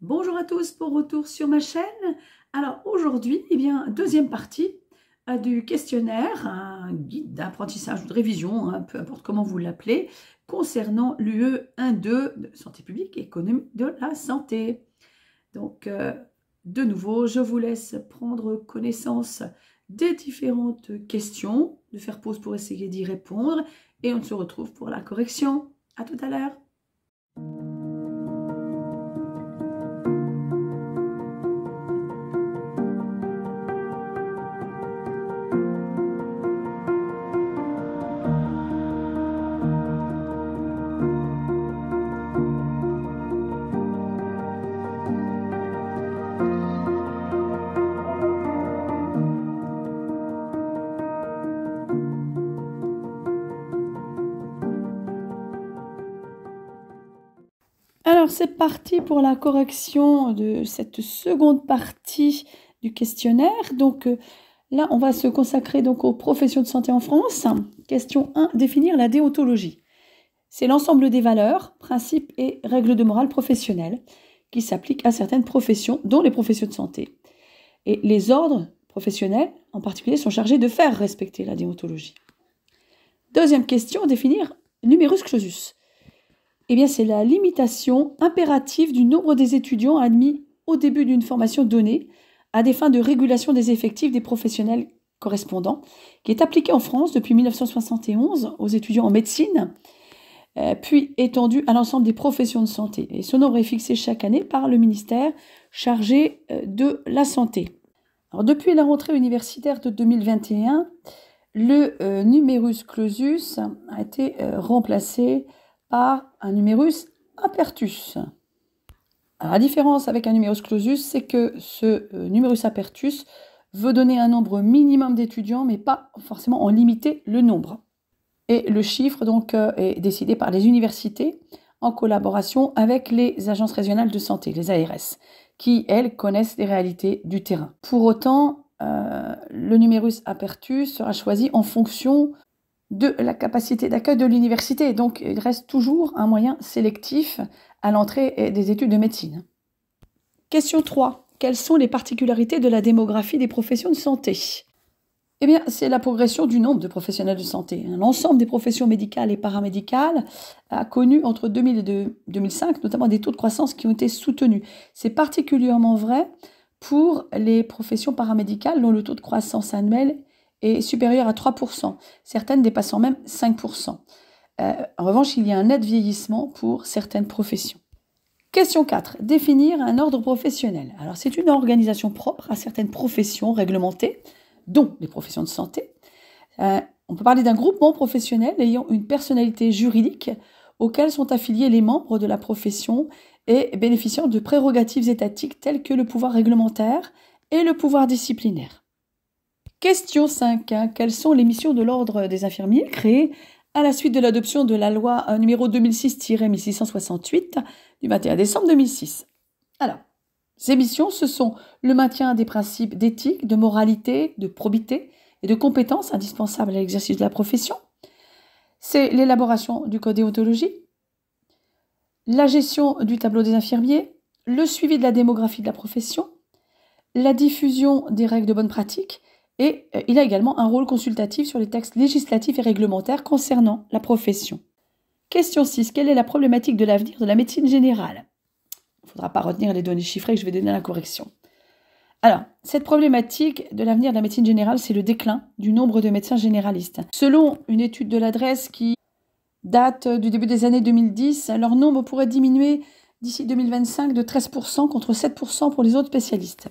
Bonjour à tous pour retour sur ma chaîne. Alors aujourd'hui, deuxième partie du questionnaire, un guide d'apprentissage ou de révision, hein, peu importe comment vous l'appelez, concernant l'UE 1-2 de santé publique et économie de la santé. Donc, de nouveau, je vous laisse prendre connaissance des différentes questions, de faire pause pour essayer d'y répondre et on se retrouve pour la correction. À tout à l'heure. Alors, c'est parti pour la correction de cette seconde partie du questionnaire. Donc, là, on va se consacrer donc aux professions de santé en France. Question 1, définir la déontologie. C'est l'ensemble des valeurs, principes et règles de morale professionnelle qui s'appliquent à certaines professions, dont les professions de santé. Et les ordres professionnels, en particulier, sont chargés de faire respecter la déontologie. Deuxième question, définir numerus clausus. Eh bien, c'est la limitation impérative du nombre des étudiants admis au début d'une formation donnée à des fins de régulation des effectifs des professionnels correspondants, qui est appliquée en France depuis 1971 aux étudiants en médecine, puis étendue à l'ensemble des professions de santé. Et ce nombre est fixé chaque année par le ministère chargé de la santé. Alors, depuis la rentrée universitaire de 2021, le numerus clausus a été remplacé par un numerus apertus. Alors, la différence avec un numerus clausus, c'est que ce numerus apertus veut donner un nombre minimum d'étudiants, mais pas forcément en limiter le nombre. Et le chiffre donc est décidé par les universités en collaboration avec les agences régionales de santé, les ARS, qui, elles, connaissent les réalités du terrain. Pour autant, le numerus apertus sera choisi en fonction de la capacité d'accueil de l'université. Donc, il reste toujours un moyen sélectif à l'entrée des études de médecine. Question 3. Quelles sont les particularités de la démographie des professions de santé ? Eh bien, c'est la progression du nombre de professionnels de santé. L'ensemble des professions médicales et paramédicales a connu entre 2000 et 2005 notamment des taux de croissance qui ont été soutenus. C'est particulièrement vrai pour les professions paramédicales dont le taux de croissance annuel est supérieur à 3%, certaines dépassant même 5%. En revanche, il y a un net vieillissement pour certaines professions. Question 4. Définir un ordre professionnel. Alors, c'est une organisation propre à certaines professions réglementées, dont les professions de santé. On peut parler d'un groupement professionnel ayant une personnalité juridique auquel sont affiliés les membres de la profession et bénéficiant de prérogatives étatiques telles que le pouvoir réglementaire et le pouvoir disciplinaire. Question 5. Quelles sont les missions de l'Ordre des infirmiers créées à la suite de l'adoption de la loi numéro 2006-1668 du 21 décembre 2006 ? Alors, ces missions, ce sont le maintien des principes d'éthique, de moralité, de probité et de compétences indispensables à l'exercice de la profession. C'est l'élaboration du code déontologie, la gestion du tableau des infirmiers, le suivi de la démographie de la profession, la diffusion des règles de bonne pratique et il a également un rôle consultatif sur les textes législatifs et réglementaires concernant la profession. Question 6. Quelle est la problématique de l'avenir de la médecine générale ? Il ne faudra pas retenir les données chiffrées que je vais donner à la correction. Alors, cette problématique de l'avenir de la médecine générale, c'est le déclin du nombre de médecins généralistes. Selon une étude de l'adresse qui date du début des années 2010, leur nombre pourrait diminuer d'ici 2025 de 13% contre 7% pour les autres spécialistes.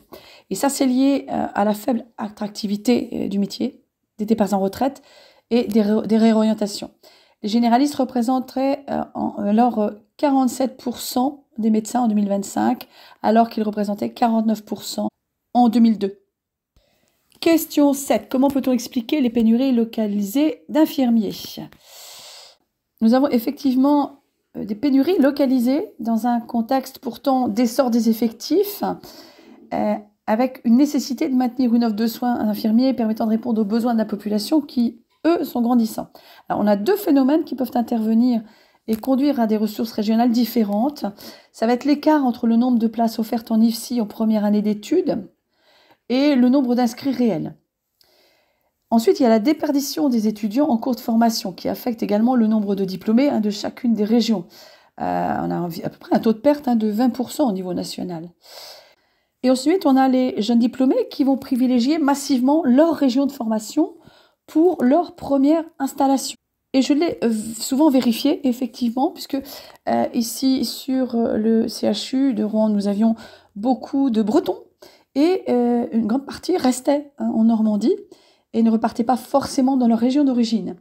Et ça, c'est lié à la faible attractivité du métier, des départs en retraite et des réorientations. Les généralistes représenteraient alors 47% des médecins en 2025, alors qu'ils représentaient 49% en 2002. Question 7. Comment peut-on expliquer les pénuries localisées d'infirmiers ? Nous avons effectivement des pénuries localisées dans un contexte pourtant d'essor des effectifs, avec une nécessité de maintenir une offre de soins infirmiers permettant de répondre aux besoins de la population qui, eux, sont grandissants. Alors, on a deux phénomènes qui peuvent intervenir et conduire à des ressources régionales différentes. Ça va être l'écart entre le nombre de places offertes en IFSI en première année d'études et le nombre d'inscrits réels. Ensuite, il y a la déperdition des étudiants en cours de formation qui affecte également le nombre de diplômés de chacune des régions. On a à peu près un taux de perte de 20% au niveau national. Et ensuite, on a les jeunes diplômés qui vont privilégier massivement leur région de formation pour leur première installation. Et je l'ai souvent vérifié, effectivement, puisque ici, sur le CHU de Rouen, nous avions beaucoup de Bretons et une grande partie restait en Normandie et ne repartaient pas forcément dans leur région d'origine.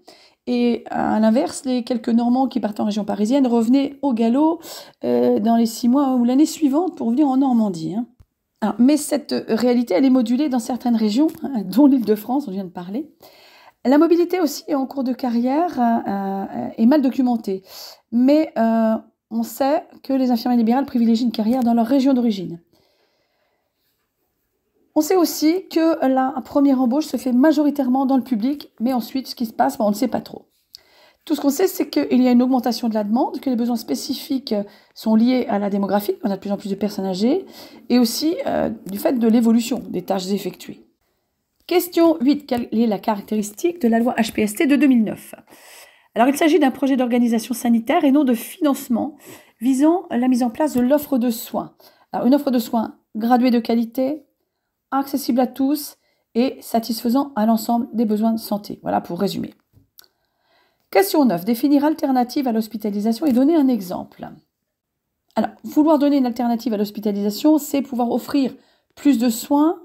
Et à l'inverse, les quelques Normands qui partent en région parisienne revenaient au galop dans les 6 mois ou l'année suivante pour venir en Normandie. Alors, mais cette réalité, elle est modulée dans certaines régions, dont l'Île-de-France, on vient de parler. La mobilité aussi en cours de carrière est mal documentée. Mais on sait que les infirmiers libérales privilégient une carrière dans leur région d'origine. On sait aussi que la première embauche se fait majoritairement dans le public, mais ensuite, ce qui se passe, on ne sait pas trop. Tout ce qu'on sait, c'est qu'il y a une augmentation de la demande, que les besoins spécifiques sont liés à la démographie, on a de plus en plus de personnes âgées, et aussi du fait de l'évolution des tâches effectuées. Question 8. Quelle est la caractéristique de la loi HPST de 2009 ? Alors, il s'agit d'un projet d'organisation sanitaire et non de financement visant la mise en place de l'offre de soins. Alors, une offre de soins graduée de qualité, accessible à tous et satisfaisant à l'ensemble des besoins de santé. Voilà pour résumer. Question 9. Définir alternative à l'hospitalisation et donner un exemple. Alors, vouloir donner une alternative à l'hospitalisation, c'est pouvoir offrir plus de soins,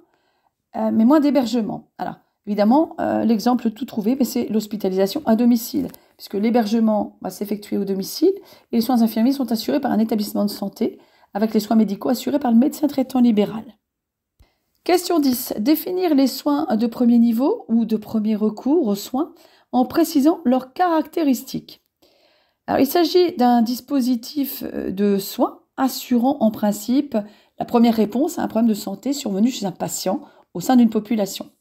mais moins d'hébergement. Alors, évidemment, l'exemple tout trouvé, c'est l'hospitalisation à domicile, puisque l'hébergement va s'effectuer au domicile et les soins infirmiers sont assurés par un établissement de santé, avec les soins médicaux assurés par le médecin traitant libéral. Question 10. Définir les soins de premier niveau ou de premier recours aux soins en précisant leurs caractéristiques. Alors, il s'agit d'un dispositif de soins assurant en principe la première réponse à un problème de santé survenu chez un patient au sein d'une population.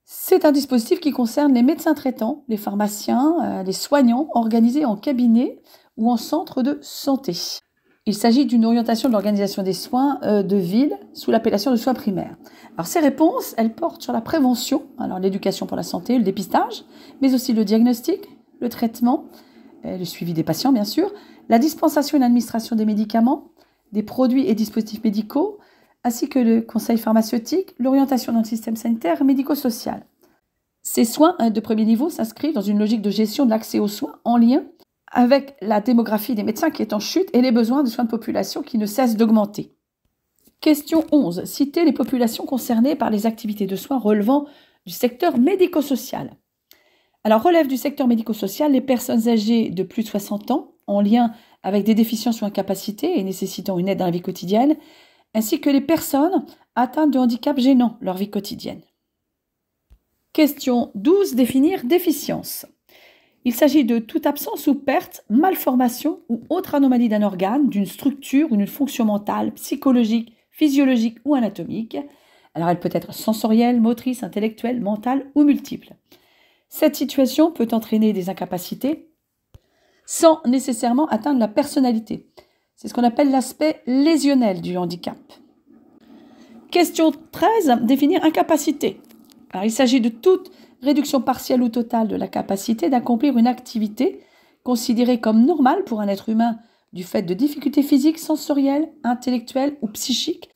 C'est un dispositif qui concerne les médecins traitants, les pharmaciens, les soignants organisés en cabinet ou en centre de santé. Il s'agit d'une orientation de l'organisation des soins de ville sous l'appellation de soins primaires. Alors ces réponses, elles portent sur la prévention, alors l'éducation pour la santé, le dépistage, mais aussi le diagnostic, le traitement, le suivi des patients bien sûr, la dispensation et l'administration des médicaments, des produits et dispositifs médicaux, ainsi que le conseil pharmaceutique, l'orientation dans le système sanitaire et médico-social. Ces soins de premier niveau s'inscrivent dans une logique de gestion de l'accès aux soins en lien avec la démographie des médecins qui est en chute et les besoins de soins de population qui ne cessent d'augmenter. Question 11. Citer les populations concernées par les activités de soins relevant du secteur médico-social. Alors, relève du secteur médico-social les personnes âgées de plus de 60 ans, en lien avec des déficiences ou incapacités et nécessitant une aide dans la vie quotidienne, ainsi que les personnes atteintes de handicap gênant leur vie quotidienne. Question 12. Définir déficience. Il s'agit de toute absence ou perte, malformation ou autre anomalie d'un organe, d'une structure ou d'une fonction mentale, psychologique, physiologique ou anatomique. Alors elle peut être sensorielle, motrice, intellectuelle, mentale ou multiple. Cette situation peut entraîner des incapacités sans nécessairement atteindre la personnalité. C'est ce qu'on appelle l'aspect lésionnel du handicap. Question 13. Définir incapacité. Alors il s'agit de toute réduction partielle ou totale de la capacité d'accomplir une activité considérée comme normale pour un être humain du fait de difficultés physiques, sensorielles, intellectuelles ou psychiques,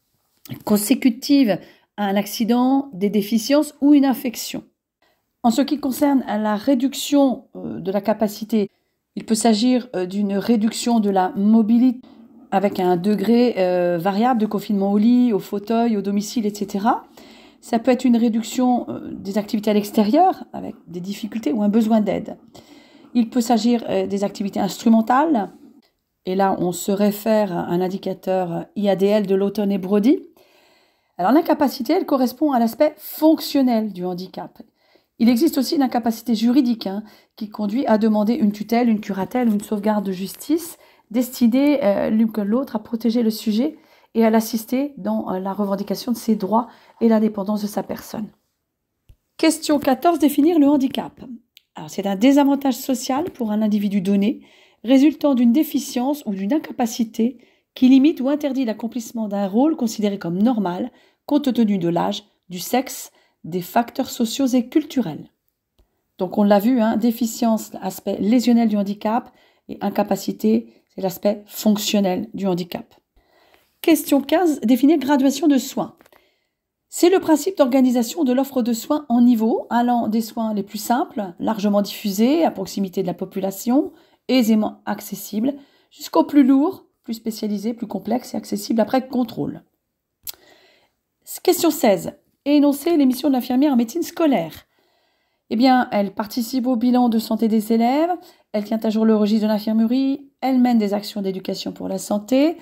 consécutives à un accident, des déficiences ou une infection. En ce qui concerne la réduction de la capacité, il peut s'agir d'une réduction de la mobilité avec un degré variable de confinement au lit, au fauteuil, au domicile, etc. Ça peut être une réduction des activités à l'extérieur avec des difficultés ou un besoin d'aide. Il peut s'agir des activités instrumentales. Et là, on se réfère à un indicateur IADL de Lawton et Brody. Alors, l'incapacité, elle correspond à l'aspect fonctionnel du handicap. Il existe aussi une incapacité juridique qui conduit à demander une tutelle, une curatelle ou une sauvegarde de justice destinée l'une que l'autre à protéger le sujet et à l'assister dans la revendication de ses droits et l'indépendance de sa personne. Question 14. Définir le handicap. Alors, c'est un désavantage social pour un individu donné résultant d'une déficience ou d'une incapacité qui limite ou interdit l'accomplissement d'un rôle considéré comme normal, compte tenu de l'âge, du sexe, des facteurs sociaux et culturels. Donc on l'a vu, déficience, l'aspect lésionnel du handicap, et incapacité, c'est l'aspect fonctionnel du handicap. Question 15, définir graduation de soins. C'est le principe d'organisation de l'offre de soins en niveau, allant des soins les plus simples, largement diffusés, à proximité de la population, aisément accessibles, jusqu'aux plus lourds, plus spécialisés, plus complexes et accessibles après contrôle. Question 16. Énoncer les missions de l'infirmière en médecine scolaire. Eh bien, elle participe au bilan de santé des élèves, elle tient à jour le registre de l'infirmerie, elle mène des actions d'éducation pour la santé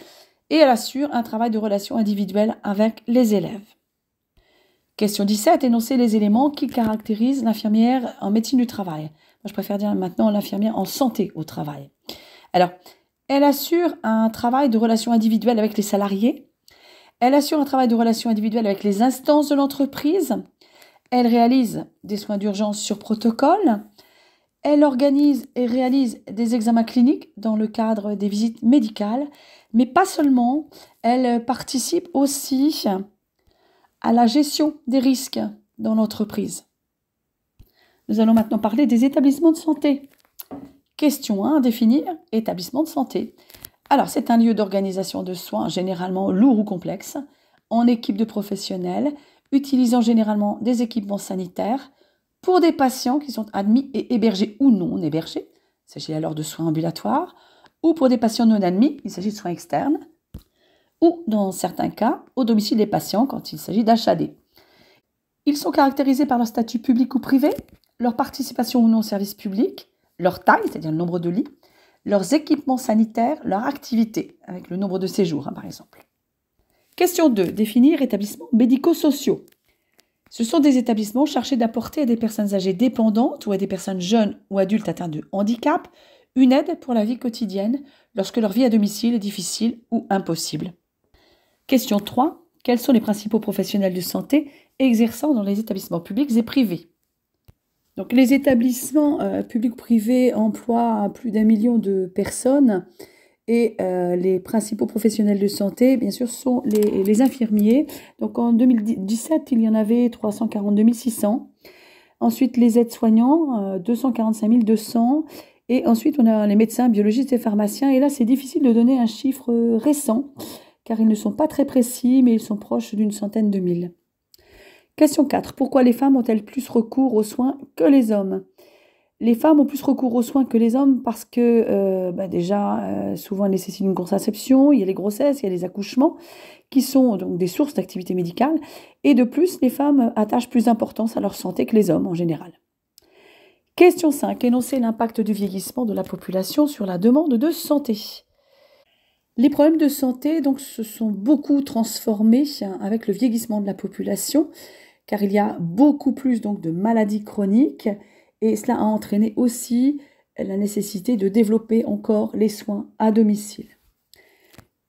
et elle assure un travail de relation individuelle avec les élèves. Question 17, énoncer les éléments qui caractérisent l'infirmière en médecine du travail. Moi, je préfère dire maintenant l'infirmière en santé au travail. Alors, elle assure un travail de relation individuelle avec les salariés. Elle assure un travail de relation individuelle avec les instances de l'entreprise. Elle réalise des soins d'urgence sur protocole. Elle organise et réalise des examens cliniques dans le cadre des visites médicales. Mais pas seulement, elle participe aussi à la gestion des risques dans l'entreprise. Nous allons maintenant parler des établissements de santé. Question 1, définir établissement de santé. Alors, c'est un lieu d'organisation de soins généralement lourd ou complexe, en équipe de professionnels, utilisant généralement des équipements sanitaires pour des patients qui sont admis et hébergés ou non hébergés. Il s'agit alors de soins ambulatoires, ou pour des patients non admis, il s'agit de soins externes, ou, dans certains cas, au domicile des patients quand il s'agit d'HAD. Ils sont caractérisés par leur statut public ou privé, leur participation ou non au service public, leur taille, c'est-à-dire le nombre de lits, leurs équipements sanitaires, leur activité, avec le nombre de séjours, par exemple. Question 2. Définir établissements médico-sociaux. Ce sont des établissements chargés d'apporter à des personnes âgées dépendantes ou à des personnes jeunes ou adultes atteintes de handicap une aide pour la vie quotidienne lorsque leur vie à domicile est difficile ou impossible. Question 3. Quels sont les principaux professionnels de santé exerçant dans les établissements publics et privés? Donc, les établissements publics privés emploient plus d'1 million de personnes et les principaux professionnels de santé, bien sûr, sont les infirmiers. Donc, en 2017, il y en avait 342 600. Ensuite, les aides-soignants, 245 200. Et ensuite, on a les médecins, biologistes et pharmaciens. Et là, c'est difficile de donner un chiffre récent, car ils ne sont pas très précis, mais ils sont proches d'une centaine de mille. Question 4. Pourquoi les femmes ont-elles plus recours aux soins que les hommes? Les femmes ont plus recours aux soins que les hommes parce que souvent elles nécessitent une contraception, il y a les grossesses, il y a les accouchements, qui sont donc des sources d'activité médicale. Et de plus, les femmes attachent plus d'importance à leur santé que les hommes en général. Question 5. Énoncer l'impact du vieillissement de la population sur la demande de santé. Les problèmes de santé donc, se sont beaucoup transformés avec le vieillissement de la population, car il y a beaucoup plus donc, de maladies chroniques, et cela a entraîné aussi la nécessité de développer encore les soins à domicile.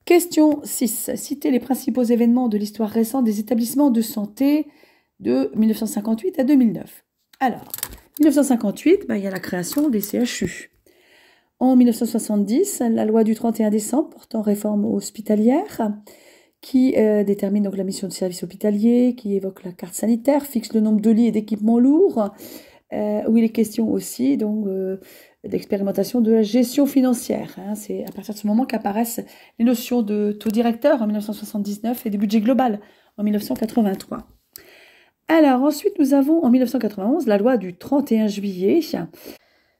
Question 6. Citer les principaux événements de l'histoire récente des établissements de santé de 1958 à 2009. Alors, 1958, il y a la création des CHU. En 1970, la loi du 31 décembre portant réforme hospitalière qui détermine donc la mission de service hospitalier, qui évoque la carte sanitaire, fixe le nombre de lits et d'équipements lourds, où il est question aussi donc d'expérimentation de la gestion financière. C'est à partir de ce moment qu'apparaissent les notions de taux directeur en 1979 et de budget global en 1983. Alors ensuite, nous avons en 1991 la loi du 31 juillet,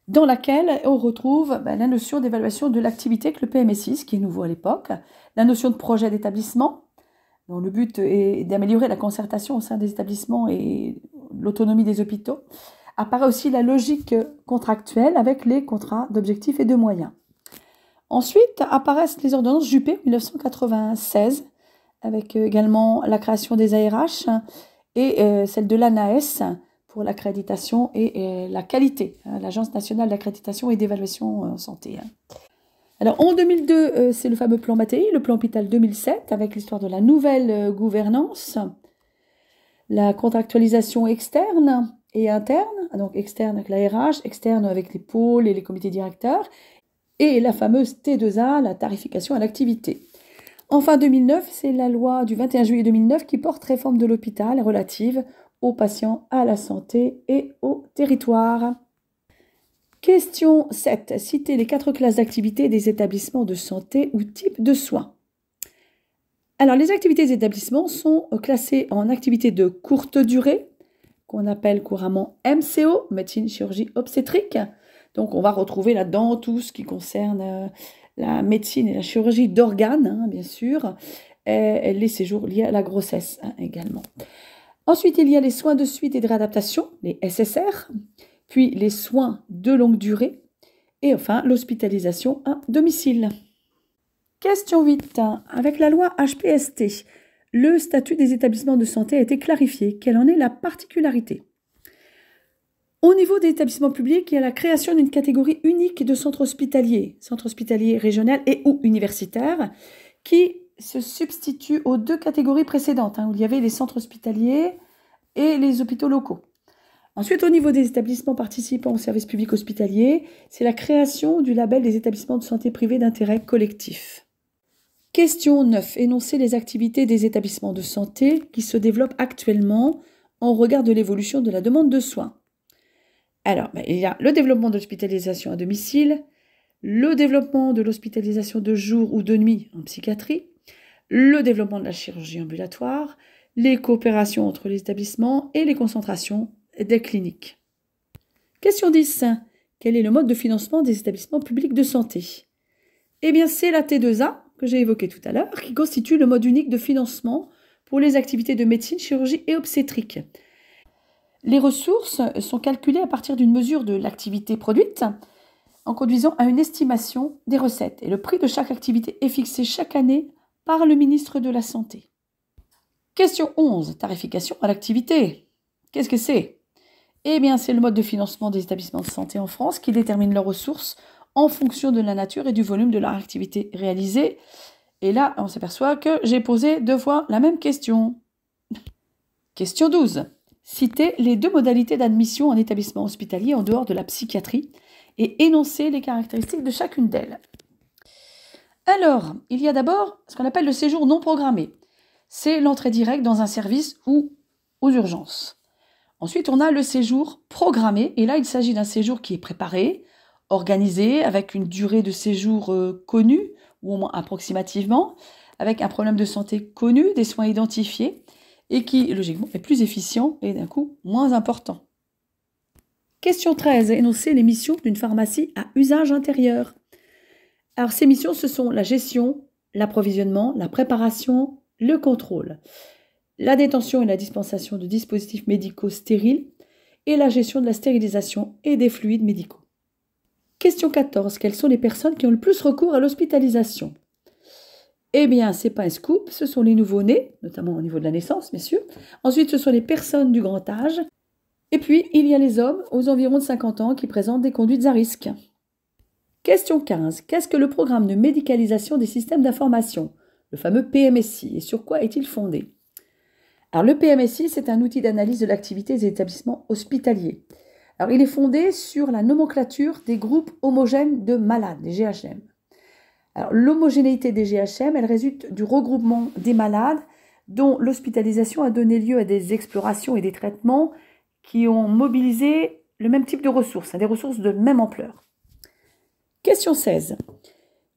dans laquelle on retrouve la notion d'évaluation de l'activité avec le PMS6, qui est nouveau à l'époque, la notion de projet d'établissement, dont le but est d'améliorer la concertation au sein des établissements et l'autonomie des hôpitaux. Apparaît aussi la logique contractuelle avec les contrats d'objectifs et de moyens. Ensuite apparaissent les ordonnances Juppé 1996, avec également la création des ARH et celle de l'ANAES, pour l'accréditation et la qualité, l'Agence nationale d'accréditation et d'évaluation en santé. Alors en 2002, c'est le fameux plan Mattei, le plan Hôpital 2007, avec l'histoire de la nouvelle gouvernance, la contractualisation externe et interne, donc externe avec la RH, externe avec les pôles et les comités directeurs, et la fameuse T2A, la tarification à l'activité. Enfin, 2009, c'est la loi du 21 juillet 2009 qui porte réforme de l'hôpital relative aux patients, à la santé et au territoire. Question 7. Citez les 4 classes d'activité des établissements de santé ou types de soins. Alors, les activités des établissements sont classées en activités de courte durée, qu'on appelle couramment MCO, médecine, chirurgie, obstétrique. Donc, on va retrouver là-dedans tout ce qui concerne la médecine et la chirurgie d'organes, bien sûr, et les séjours liés à la grossesse également. Ensuite, il y a les soins de suite et de réadaptation, les SSR, puis les soins de longue durée, et enfin l'hospitalisation à domicile. Question 8. Avec la loi HPST, le statut des établissements de santé a été clarifié. Quelle en est la particularité? Au niveau des établissements publics, il y a la création d'une catégorie unique de centres hospitaliers régional et ou universitaires, qui se substitue aux 2 catégories précédentes, où il y avait les centres hospitaliers et les hôpitaux locaux. Ensuite, au niveau des établissements participant au service public hospitalier, c'est la création du label des établissements de santé privés d'intérêt collectif. Question 9. Énoncez les activités des établissements de santé qui se développent actuellement en regard de l'évolution de la demande de soins. Alors, il y a le développement de l'hospitalisation à domicile, le développement de l'hospitalisation de jour ou de nuit en psychiatrie, le développement de la chirurgie ambulatoire, les coopérations entre les établissements et les concentrations des cliniques. Question 10. Quel est le mode de financement des établissements publics de santé? Eh bien, c'est la T2A que j'ai évoquée tout à l'heure, qui constitue le mode unique de financement pour les activités de médecine, chirurgie et obstétrique. Les ressources sont calculées à partir d'une mesure de l'activité produite en conduisant à une estimation des recettes. Et le prix de chaque activité est fixé chaque année par le ministre de la Santé. Question 11. Tarification à l'activité. Qu'est-ce que c'est? Eh bien, c'est le mode de financement des établissements de santé en France qui détermine leurs ressources en fonction de la nature et du volume de leur activité réalisée. Et là, on s'aperçoit que j'ai posé 2 fois la même question. Question 12. Citez les 2 modalités d'admission en établissement hospitalier en dehors de la psychiatrie et énoncez les caractéristiques de chacune d'elles. Alors, il y a d'abord ce qu'on appelle le séjour non programmé. C'est l'entrée directe dans un service ou aux urgences. Ensuite, on a le séjour programmé, et là, il s'agit d'un séjour qui est préparé, organisé, avec une durée de séjour connue, ou au moins approximativement, avec un problème de santé connu, des soins identifiés, et qui, logiquement, est plus efficient et d'un coût moins important. Question 13. Énoncer les missions d'une pharmacie à usage intérieur. Alors, ces missions, ce sont la gestion, l'approvisionnement, la préparation, le contrôle, la détention et la dispensation de dispositifs médicaux stériles et la gestion de la stérilisation et des fluides médicaux. Question 14. Quelles sont les personnes qui ont le plus recours à l'hospitalisation? Eh bien, c'est pas un scoop, ce sont les nouveau-nés, notamment au niveau de la naissance, bien sûr. Ensuite, ce sont les personnes du grand âge. Et puis, il y a les hommes aux environs de 50 ans qui présentent des conduites à risque. Question 15. Qu'est-ce que le programme de médicalisation des systèmes d'information, le fameux PMSI, et sur quoi est-il fondé? Alors, le PMSI, c'est un outil d'analyse de l'activité des établissements hospitaliers. Alors, il est fondé sur la nomenclature des groupes homogènes de malades, des GHM. Alors, l'homogénéité des GHM, elle résulte du regroupement des malades dont l'hospitalisation a donné lieu à des explorations et des traitements qui ont mobilisé le même type de ressources, des ressources de même ampleur. Question 16.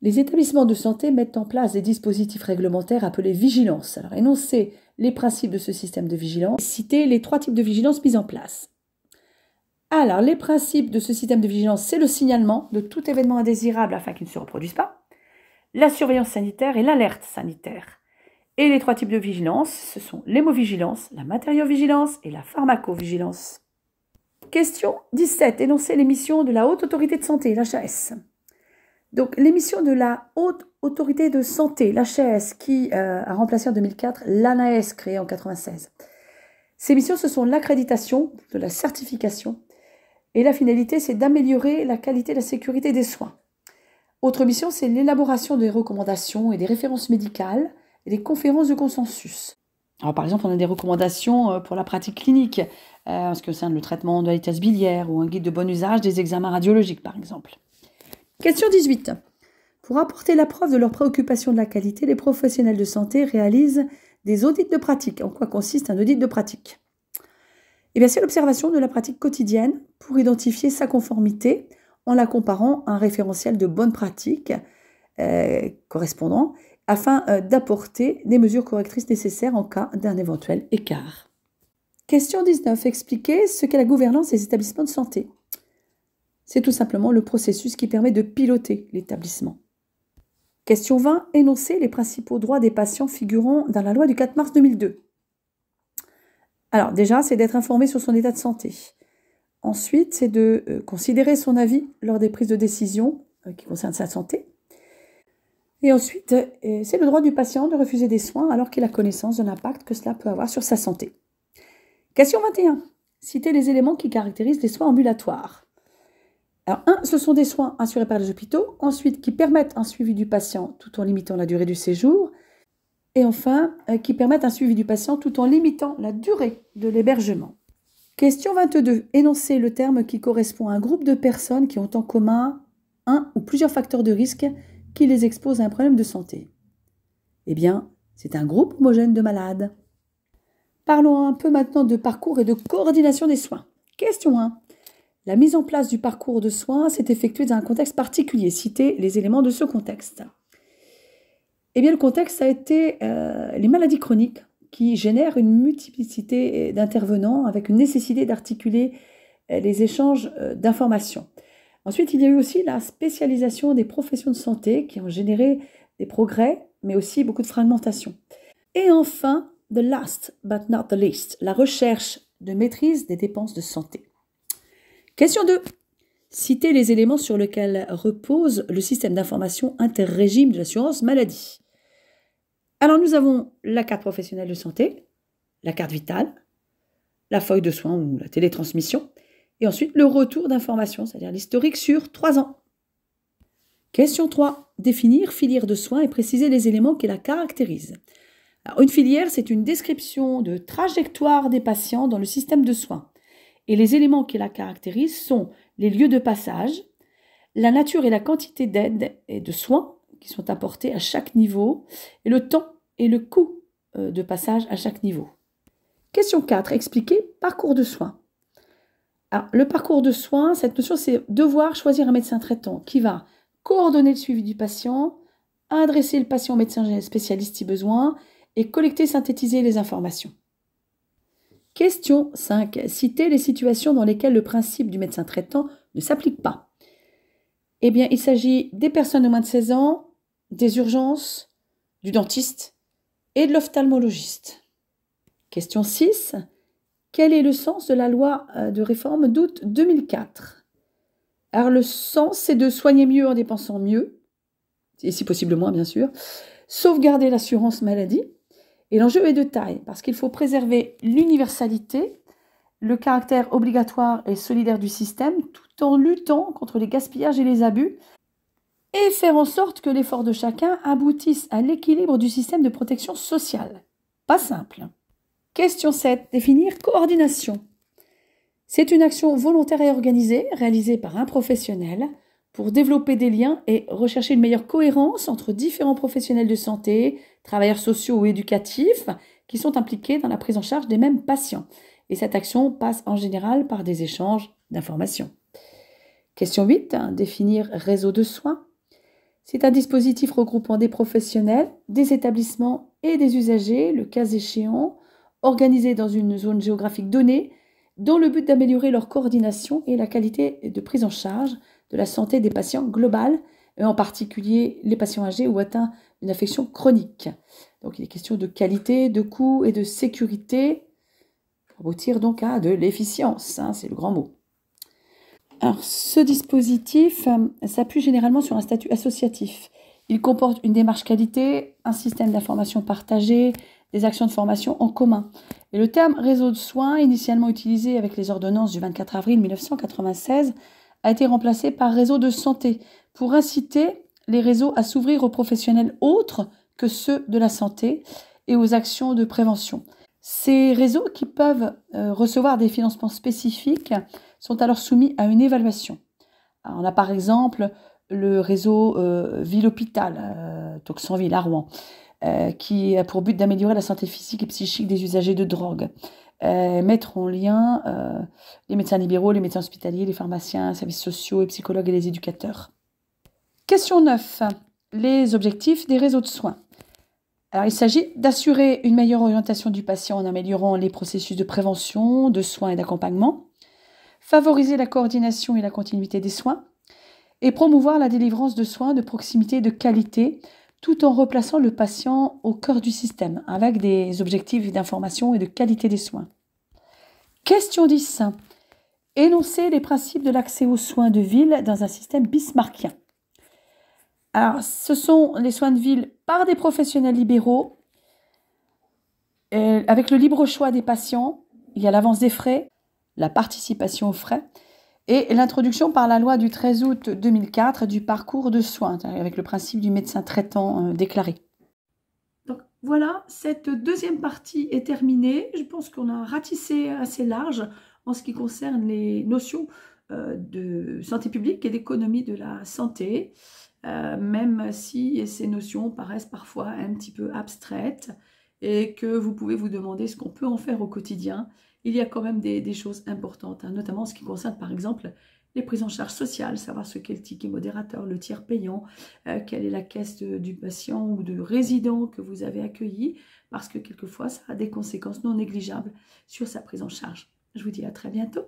Les établissements de santé mettent en place des dispositifs réglementaires appelés vigilance. Alors, énoncez les principes de ce système de vigilance, citez les 3 types de vigilance mis en place. Alors, les principes de ce système de vigilance, c'est le signalement de tout événement indésirable afin qu'il ne se reproduise pas, la surveillance sanitaire et l'alerte sanitaire. Et les 3 types de vigilance, ce sont l'hémovigilance, la matériovigilance et la pharmacovigilance. Question 17. Énoncez les missions de la Haute Autorité de Santé, l'HAS. Donc, les missions de la Haute Autorité de Santé, l'HAS, qui a remplacé en 2004 l'ANAS, créée en 1996. Ces missions, ce sont l'accréditation, de la certification, et la finalité, c'est d'améliorer la qualité et la sécurité des soins. Autre mission, c'est l'élaboration des recommandations et des références médicales et des conférences de consensus. Alors, par exemple, on a des recommandations pour la pratique clinique, en ce qui concerne le traitement de la lithèse biliaire ou un guide de bon usage des examens radiologiques, par exemple. Question 18. Pour apporter la preuve de leur préoccupation de la qualité, les professionnels de santé réalisent des audits de pratique. En quoi consiste un audit de pratique? Eh bien, c'est l'observation de la pratique quotidienne pour identifier sa conformité en la comparant à un référentiel de bonne pratique correspondant afin d'apporter des mesures correctrices nécessaires en cas d'un éventuel écart. Question 19. Expliquer ce qu'est la gouvernance des établissements de santé. C'est tout simplement le processus qui permet de piloter l'établissement. Question 20. Énoncer les principaux droits des patients figurant dans la loi du 4 mars 2002. Alors déjà, c'est d'être informé sur son état de santé. Ensuite, c'est de considérer son avis lors des prises de décision qui concernent sa santé. Et ensuite, c'est le droit du patient de refuser des soins alors qu'il a connaissance de l'impact que cela peut avoir sur sa santé. Question 21. Citer les éléments qui caractérisent les soins ambulatoires. Alors, 1. Ce sont des soins assurés par les hôpitaux. Ensuite, qui permettent un suivi du patient tout en limitant la durée du séjour. Et enfin, qui permettent un suivi du patient tout en limitant la durée de l'hébergement. Question 22. Énoncer le terme qui correspond à un groupe de personnes qui ont en commun un ou plusieurs facteurs de risque qui les exposent à un problème de santé. Eh bien, c'est un groupe homogène de malades. Parlons un peu maintenant de parcours et de coordination des soins. Question 1. La mise en place du parcours de soins s'est effectuée dans un contexte particulier. Citez les éléments de ce contexte. Eh bien, le contexte a été les maladies chroniques qui génèrent une multiplicité d'intervenants avec une nécessité d'articuler les échanges d'informations. Ensuite, il y a eu aussi la spécialisation des professions de santé qui ont généré des progrès, mais aussi beaucoup de fragmentation. Et enfin, the last but not the least, la recherche de maîtrise des dépenses de santé. Question 2. Citer les éléments sur lesquels repose le système d'information interrégime de l'assurance maladie. Alors nous avons la carte professionnelle de santé, la carte vitale, la feuille de soins ou la télétransmission, et ensuite le retour d'information, c'est-à-dire l'historique sur 3 ans. Question 3. Définir filière de soins et préciser les éléments qui la caractérisent. Alors, une filière, c'est une description de trajectoire des patients dans le système de soins. Et les éléments qui la caractérisent sont les lieux de passage, la nature et la quantité d'aide et de soins qui sont apportés à chaque niveau, et le temps et le coût de passage à chaque niveau. Question 4. Expliquer parcours de soins. Alors, le parcours de soins, cette notion, c'est devoir choisir un médecin traitant qui va coordonner le suivi du patient, adresser le patient au médecin spécialiste si besoin, et collecter, synthétiser les informations. Question 5. Citer les situations dans lesquelles le principe du médecin traitant ne s'applique pas. Eh bien, il s'agit des personnes de moins de 16 ans, des urgences, du dentiste et de l'ophtalmologiste. Question 6. Quel est le sens de la loi de réforme d'août 2004? Alors, le sens, c'est de soigner mieux en dépensant mieux, et si possible moins, bien sûr, sauvegarder l'assurance maladie. Et l'enjeu est de taille, parce qu'il faut préserver l'universalité, le caractère obligatoire et solidaire du système, tout en luttant contre les gaspillages et les abus, et faire en sorte que l'effort de chacun aboutisse à l'équilibre du système de protection sociale. Pas simple. Question 7. Définir coordination. C'est une action volontaire et organisée, réalisée par un professionnel, pour développer des liens et rechercher une meilleure cohérence entre différents professionnels de santé, travailleurs sociaux ou éducatifs, qui sont impliqués dans la prise en charge des mêmes patients. Et cette action passe en général par des échanges d'informations. Question 8. Définir réseau de soins. C'est un dispositif regroupant des professionnels, des établissements et des usagers, le cas échéant, organisés dans une zone géographique donnée, dans le but d'améliorer leur coordination et la qualité de prise en charge de la santé des patients globales, et en particulier les patients âgés ou atteints d'une affection chronique. Donc il est question de qualité, de coût et de sécurité, pour aboutir donc à de l'efficience, c'est le grand mot. Alors, ce dispositif s'appuie généralement sur un statut associatif. Il comporte une démarche qualité, un système d'information partagé, des actions de formation en commun. Et le terme réseau de soins, initialement utilisé avec les ordonnances du 24 avril 1996, a été remplacé par réseau de santé pour inciter les réseaux à s'ouvrir aux professionnels autres que ceux de la santé et aux actions de prévention. Ces réseaux qui peuvent recevoir des financements spécifiques sont alors soumis à une évaluation. Alors, on a par exemple le réseau ville-hôpital, Toxanville à Rouen, qui a pour but d'améliorer la santé physique et psychique des usagers de drogue. Mettre en lien les médecins libéraux, les médecins hospitaliers, les pharmaciens, les services sociaux, les psychologues et les éducateurs. Question 9. Les objectifs des réseaux de soins. Alors, il s'agit d'assurer une meilleure orientation du patient en améliorant les processus de prévention, de soins et d'accompagnement, favoriser la coordination et la continuité des soins, et promouvoir la délivrance de soins de proximité et de qualité, tout en replaçant le patient au cœur du système, avec des objectifs d'information et de qualité des soins. Question 10. Énoncer les principes de l'accès aux soins de ville dans un système bismarckien. Alors, ce sont les soins de ville par des professionnels libéraux, avec le libre choix des patients. Il y a l'avance des frais, la participation aux frais, et l'introduction par la loi du 13 août 2004 du parcours de soins, avec le principe du médecin traitant déclaré. Donc voilà, cette deuxième partie est terminée. Je pense qu'on a ratissé assez large en ce qui concerne les notions de santé publique et d'économie de la santé, même si ces notions paraissent parfois un petit peu abstraites et que vous pouvez vous demander ce qu'on peut en faire au quotidien. Il y a quand même des choses importantes, hein, notamment en ce qui concerne par exemple les prises en charge sociales, savoir ce qu'est le ticket modérateur, le tiers payant, quelle est la caisse du patient ou de résident que vous avez accueilli, parce que quelquefois ça a des conséquences non négligeables sur sa prise en charge. Je vous dis à très bientôt.